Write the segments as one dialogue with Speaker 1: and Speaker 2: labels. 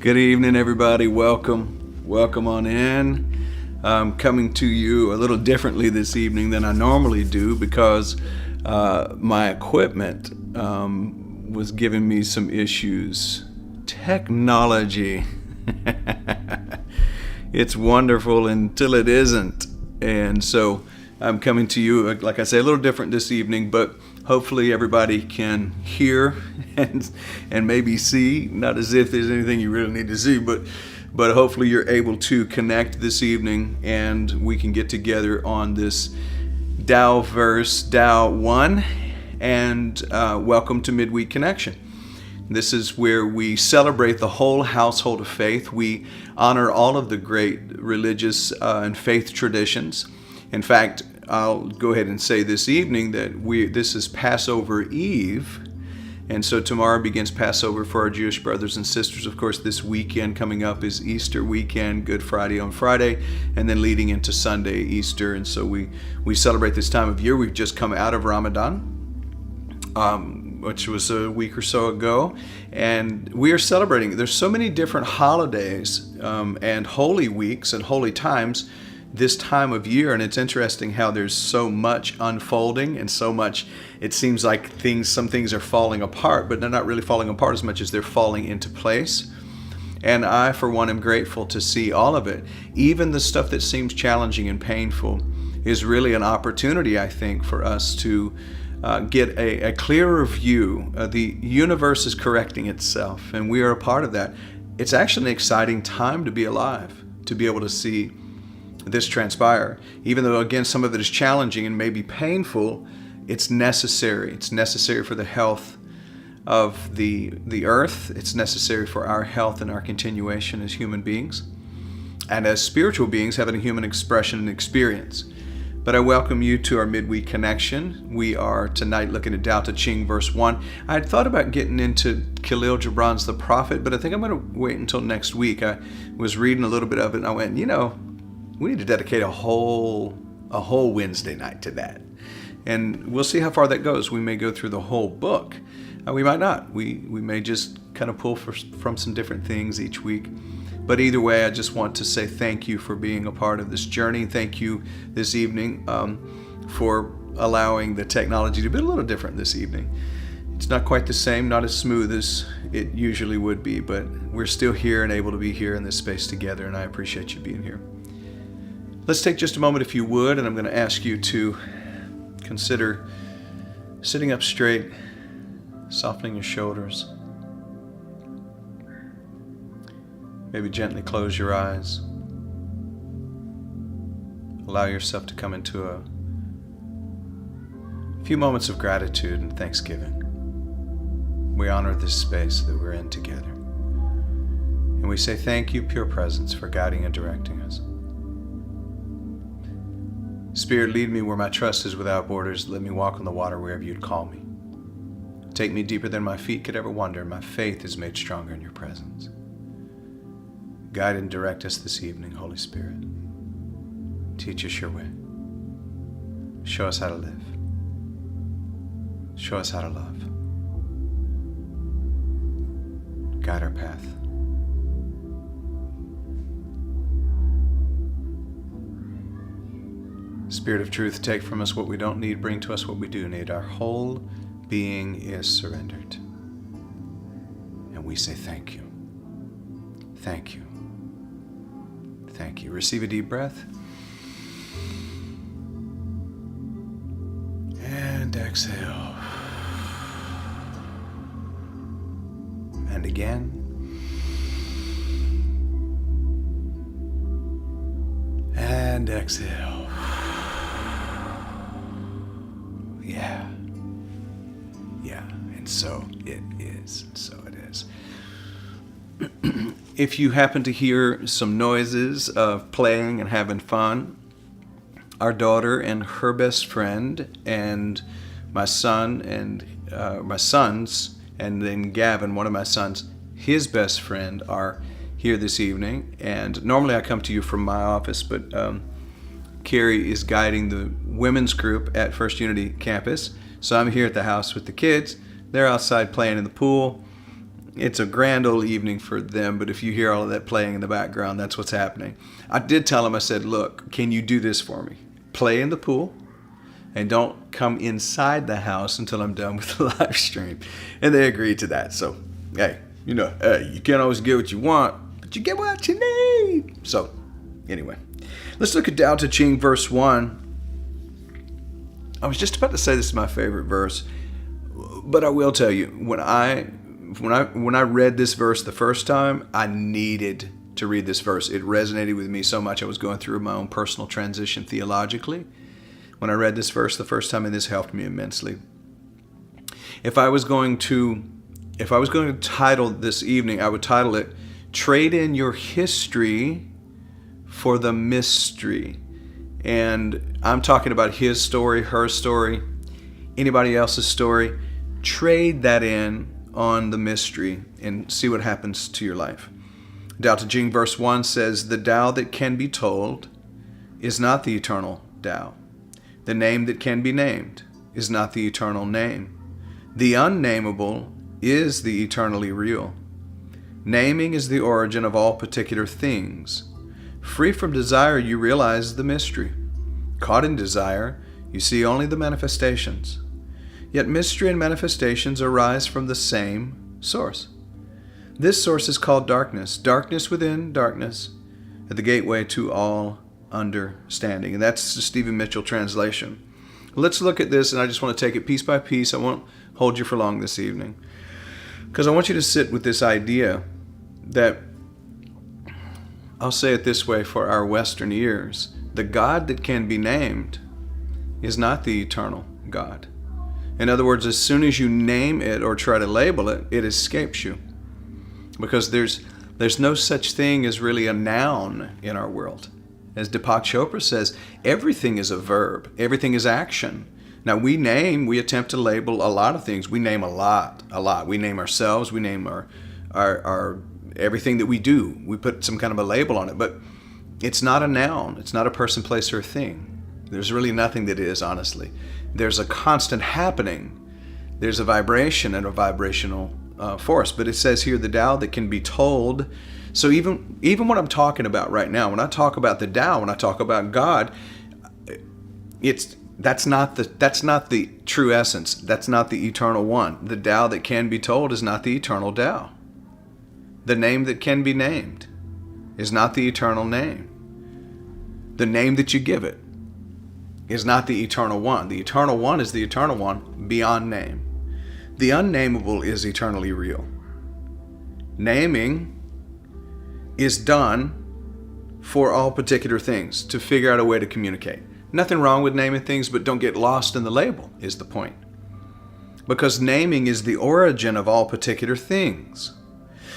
Speaker 1: Good evening, everybody. Welcome on in. I'm coming to you a little differently this evening than I normally do because my equipment was giving me some issues. Technology. It's wonderful until it isn't. And so I'm coming to you, like I say, a little different this evening, but hopefully everybody can hear and maybe see, not as if there's anything you really need to see, but hopefully you're able to connect this evening and we can get together on this Tao verse, Tao 1, and welcome to Midweek Connection. This is where we celebrate the whole household of faith. We honor all of the great religious and faith traditions. In fact, I'll go ahead and say this evening that this is Passover Eve, and so tomorrow begins Passover for our Jewish brothers and sisters. Of course, this weekend coming up is Easter weekend, Good Friday on Friday, and then leading into Sunday, Easter. And so we celebrate this time of year. We've just come out of Ramadan, which was a week or so ago, and we are celebrating. There's so many different holidays and holy weeks and holy times this time of year, and it's interesting how there's so much unfolding and so much, it seems like some things are falling apart, but they're not really falling apart as much as they're falling into place. And I, for one, am grateful to see all of it. Even the stuff that seems challenging and painful is really an opportunity, I think, for us to get a clearer view. The universe is correcting itself, and we are a part of that. It's actually an exciting time to be alive, to be able to see this transpire. Even though, again, some of it is challenging and maybe painful, it's necessary. It's necessary for the health of the earth. It's necessary for our health and our continuation as human beings and as spiritual beings having a human expression and experience. But I welcome you to our midweek connection. We are tonight looking at Tao Te Ching, verse 1. I had thought about getting into Khalil Gibran's The Prophet, but I think I'm going to wait until next week. I was reading a little bit of it, and I went, we need to dedicate a whole Wednesday night to that. And we'll see how far that goes. We may go through the whole book. We might not. We may just kind of pull from some different things each week. But either way, I just want to say thank you for being a part of this journey. Thank you this evening for allowing the technology to be a little different this evening. It's not quite the same, not as smooth as it usually would be, but we're still here and able to be here in this space together, and I appreciate you being here. Let's take just a moment, if you would, and I'm going to ask you to consider sitting up straight, softening your shoulders. Maybe gently close your eyes. Allow yourself to come into a few moments of gratitude and thanksgiving. We honor this space that we're in together. And we say thank you, pure presence, for guiding and directing us. Spirit, lead me where my trust is without borders. Let me walk on the water wherever you'd call me. Take me deeper than my feet could ever wander, and my faith is made stronger in your presence. Guide and direct us this evening, Holy Spirit. Teach us your way. Show us how to live. Show us how to love. Guide our path. Spirit of truth, take from us what we don't need, bring to us what we do need. Our whole being is surrendered. And we say thank you. Thank you. Thank you. Receive a deep breath. And exhale. And again. And exhale. And so it is. So it is. If you happen to hear some noises of playing and having fun, our daughter and her best friend and my son and my sons, and then Gavin, one of my sons, his best friend, are here this evening. And normally I come to you from my office, but Carrie is guiding the women's group at First Unity campus. So I'm here at the house with the kids. They're outside playing in the pool. It's a grand old evening for them, but if you hear all of that playing in the background, that's what's happening. I did tell them, I said, look, can you do this for me? Play in the pool and don't come inside the house until I'm done with the live stream. And they agreed to that. So, hey, you can't always get what you want, but you get what you need. So, anyway, let's look at Tao Te Ching verse 1. I was just about to say this is my favorite verse, but I will tell you, when I read this verse the first time, I needed to read this verse. It resonated with me so much. I was going through my own personal transition theologically when I read this verse the first time, and this helped me immensely. If I was going to title this evening, I would title it "Trade in Your History for the Mystery." And I'm talking about his story, her story, anybody else's story. Trade that in on the mystery and see what happens to your life. Tao Te Ching verse 1 says, "The Tao that can be told is not the eternal Tao. The name that can be named is not the eternal name. The unnameable is the eternally real. Naming is the origin of all particular things. Free from desire, you realize the mystery. Caught in desire, you see only the manifestations. Yet mystery and manifestations arise from the same source. This source is called darkness, darkness within darkness, at the gateway to all understanding." And that's the Stephen Mitchell translation. Let's look at this, and I just want to take it piece by piece. I won't hold you for long this evening, because I want you to sit with this idea that, I'll say it this way for our Western ears, the God that can be named is not the eternal God. In other words, as soon as you name it or try to label it, it escapes you. Because there's no such thing as really a noun in our world. As Deepak Chopra says, everything is a verb. Everything is action. Now we attempt to label a lot of things. We name a lot. We name ourselves. We name our everything that we do. We put some kind of a label on it, but it's not a noun. It's not a person, place, or thing. There's really nothing that is, honestly. There's a constant happening. There's a vibration and a vibrational force. But it says here, the Tao that can be told. So even what I'm talking about right now, when I talk about the Tao, when I talk about God, that's not the true essence. That's not the eternal one. The Tao that can be told is not the eternal Tao. The name that can be named is not the eternal name. The name that you give it is not the eternal one. The eternal one is the eternal one beyond name. The unnameable is eternally real. Naming is done for all particular things, to figure out a way to communicate. Nothing wrong with naming things, but don't get lost in the label is the point. Because naming is the origin of all particular things.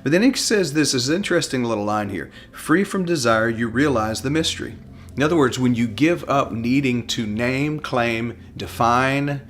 Speaker 1: But then he says this is an interesting little line here. Free from desire, you realize the mystery. In other words, when you give up needing to name, claim, define,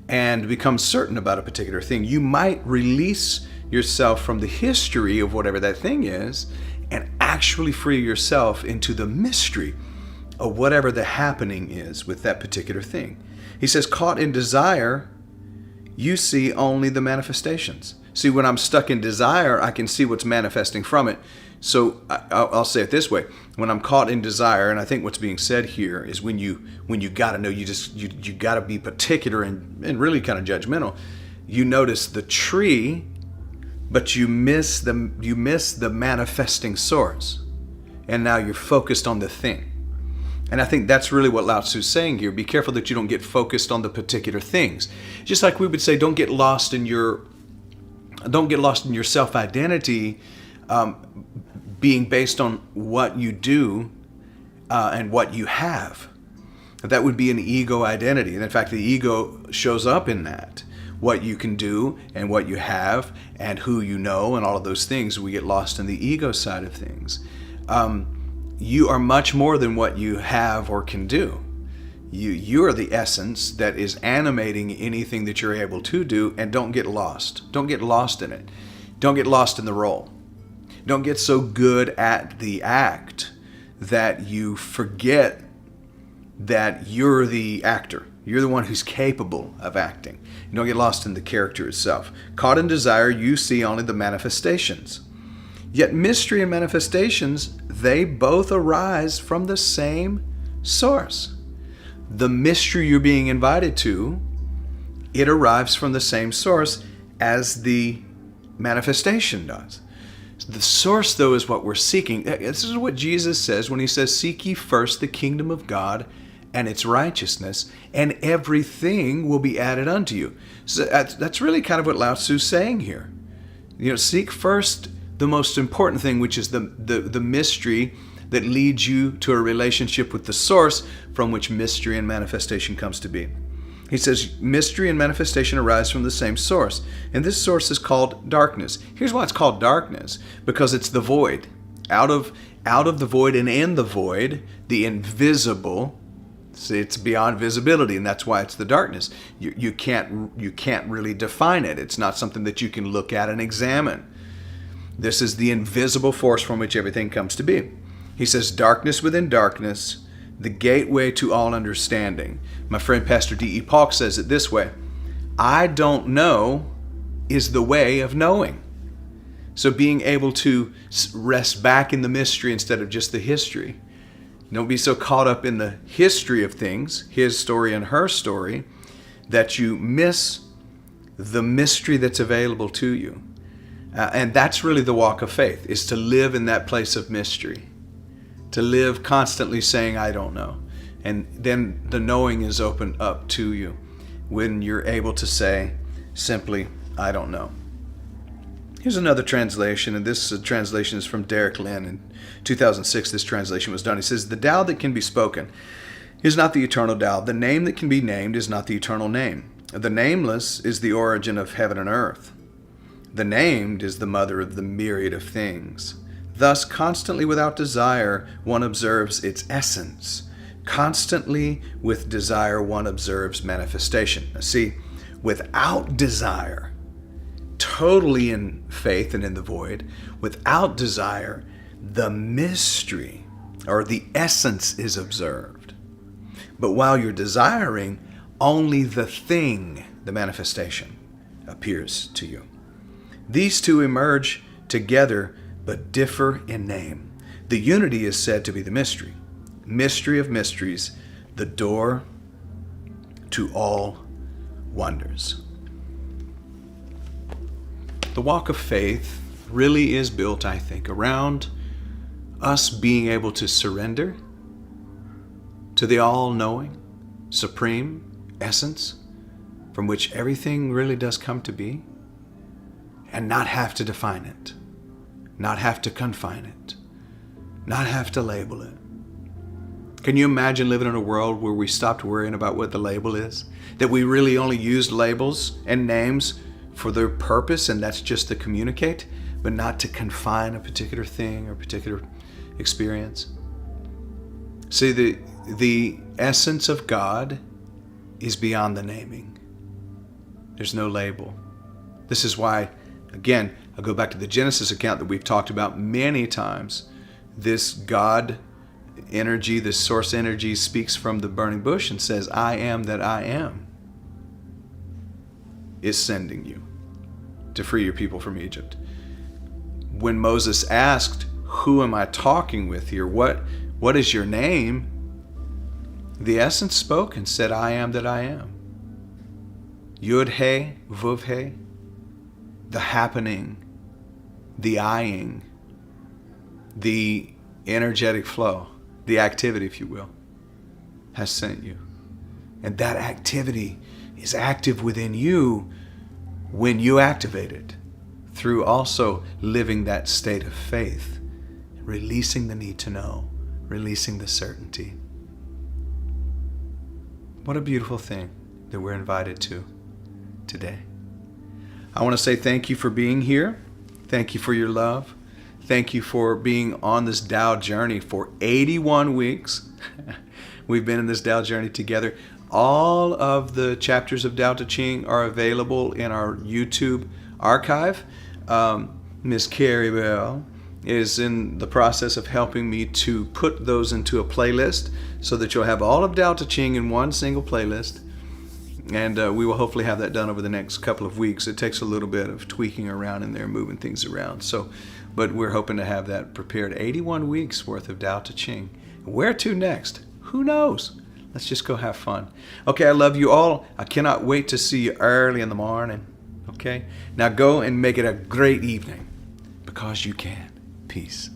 Speaker 1: and become certain about a particular thing, you might release yourself from the history of whatever that thing is and actually free yourself into the mystery of whatever the happening is with that particular thing. He says, caught in desire, you see only the manifestations. See, when I'm stuck in desire, I can see what's manifesting from it. So I'll say it this way. When I'm caught in desire, and I think what's being said here is when you got to know, you got to be particular and really kind of judgmental. You notice the tree, but you miss the manifesting source. And now you're focused on the thing. And I think that's really what Lao Tzu's saying here. Be careful that you don't get focused on the particular things. Just like we would say, don't get lost in your self-identity being based on what you do and what you have. That would be an ego identity. And in fact, the ego shows up in that. What you can do and what you have and who you know and all of those things. We get lost in the ego side of things. You are much more than what you have or can do. You are the essence that is animating anything that you're able to do, and don't get lost. Don't get lost in it. Don't get lost in the role. Don't get so good at the act that you forget that you're the actor. You're the one who's capable of acting. You don't get lost in the character itself. Caught in desire, you see only the manifestations. Yet mystery and manifestations, they both arise from the same source. The mystery you're being invited to, it arrives from the same source as the manifestation does. The source, though, is what we're seeking. This is what Jesus says when he says, "Seek ye first the kingdom of God and its righteousness, and everything will be added unto you." So that's really kind of what Lao Tzu's saying here. Seek first the most important thing, which is the mystery that leads you to a relationship with the source from which mystery and manifestation comes to be. He says mystery and manifestation arise from the same source, and this source is called darkness. Here's why it's called darkness: because it's the void. Out of the void and in the void, the invisible. See, it's beyond visibility, and that's why it's the darkness. You can't really define it. It's not something that you can look at and examine. This is the invisible force from which everything comes to be. He says, darkness within darkness, the gateway to all understanding. My friend Pastor D.E. Paulk says it this way: I don't know is the way of knowing. So being able to rest back in the mystery instead of just the history. Don't be so caught up in the history of things, his story and her story, that you miss the mystery that's available to you. And that's really the walk of faith, is to live in that place of mystery. To live constantly saying, I don't know. And then the knowing is opened up to you when you're able to say simply, I don't know. Here's another translation, and this translation is from Derek Lin. In 2006, this translation was done. He says, the Tao that can be spoken is not the eternal Tao. The name that can be named is not the eternal name. The nameless is the origin of heaven and earth. The named is the mother of the myriad of things. Thus, constantly without desire, one observes its essence. Constantly with desire, one observes manifestation. Now, see, without desire, totally in faith and in the void, without desire, the mystery or the essence is observed. But while you're desiring, only the thing, the manifestation, appears to you. These two emerge together but differ in name. The unity is said to be the mystery. Mystery of mysteries, the door to all wonders. The walk of faith really is built, I think, around us being able to surrender to the all-knowing, supreme essence from which everything really does come to be, and not have to define it, not have to confine it, not have to label it. Can you imagine living in a world where we stopped worrying about what the label is? That we really only used labels and names for their purpose, and that's just to communicate, but not to confine a particular thing or particular experience? See, the essence of God is beyond the naming. There's no label. This is why, again, I'll go back to the Genesis account that we've talked about many times. This God energy, this source energy, speaks from the burning bush and says, I am that I am is sending you to free your people from Egypt. When Moses asked, who am I talking with here? What is your name? The essence spoke and said, I am that I am. Yud-He, Vuv-He, the happening, the eyeing, the energetic flow, the activity, if you will, has sent you. And that activity is active within you when you activate it through also living that state of faith, releasing the need to know, releasing the certainty. What a beautiful thing that we're invited to today. I want to say thank you for being here. Thank you for your love. Thank you for being on this Tao journey for 81 weeks. We've been in this Tao journey together. All of the chapters of Tao Te Ching are available in our YouTube archive. Miss Carrie Bell is in the process of helping me to put those into a playlist so that you'll have all of Tao Te Ching in one single playlist. And we will hopefully have that done over the next couple of weeks. It takes a little bit of tweaking around in there, moving things around. So, but we're hoping to have that prepared. 81 weeks worth of Tao Te Ching. Where to next? Who knows? Let's just go have fun. Okay, I love you all. I cannot wait to see you early in the morning. Okay? Now go and make it a great evening, because you can. Peace.